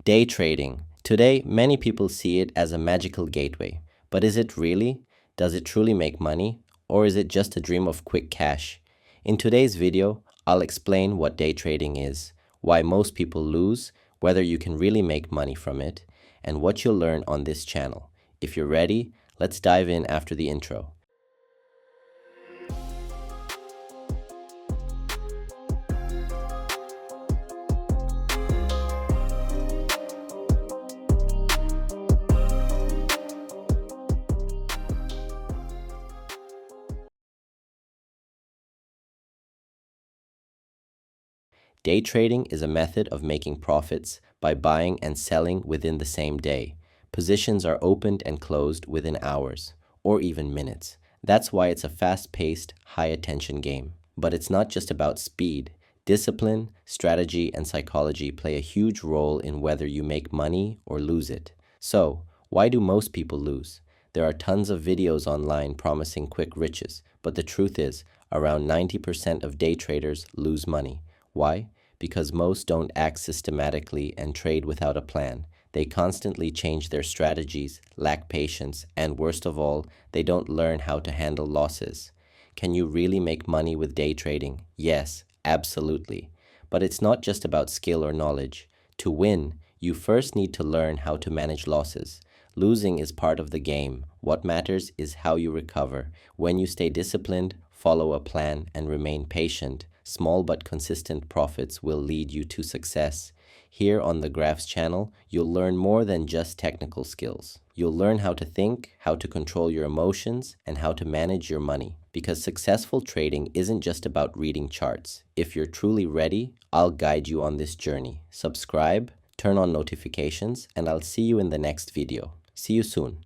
Day trading. Today, many people see it as a magical gateway. But is it really? Does it truly make money? Or is it just a dream of quick cash? In today's video, I'll explain what day trading is, why most people lose, whether you can really make money from it, and what you'll learn on this channel. If you're ready, let's dive in after the intro. Day trading is a method of making profits by buying and selling within the same day. Positions are opened and closed within hours, or even minutes. That's why it's a fast-paced, high-attention game. But it's not just about speed. Discipline, strategy, and psychology play a huge role in whether you make money or lose it. So, why do most people lose? There are tons of videos online promising quick riches, but the truth is, around 90% of day traders lose money. Why? Because most don't act systematically and trade without a plan. They constantly change their strategies, lack patience, and worst of all, they don't learn how to handle losses. Can you really make money with day trading? Yes, absolutely. But it's not just about skill or knowledge. To win, you first need to learn how to manage losses. Losing is part of the game. What matters is how you recover. When you stay disciplined, follow a plan, and remain patient, small but consistent profits will lead you to success. Here on the Grafx channel, you'll learn more than just technical skills. You'll learn how to think, how to control your emotions, and how to manage your money. Because successful trading isn't just about reading charts. If you're truly ready, I'll guide you on this journey. Subscribe, turn on notifications, and I'll see you in the next video. See you soon.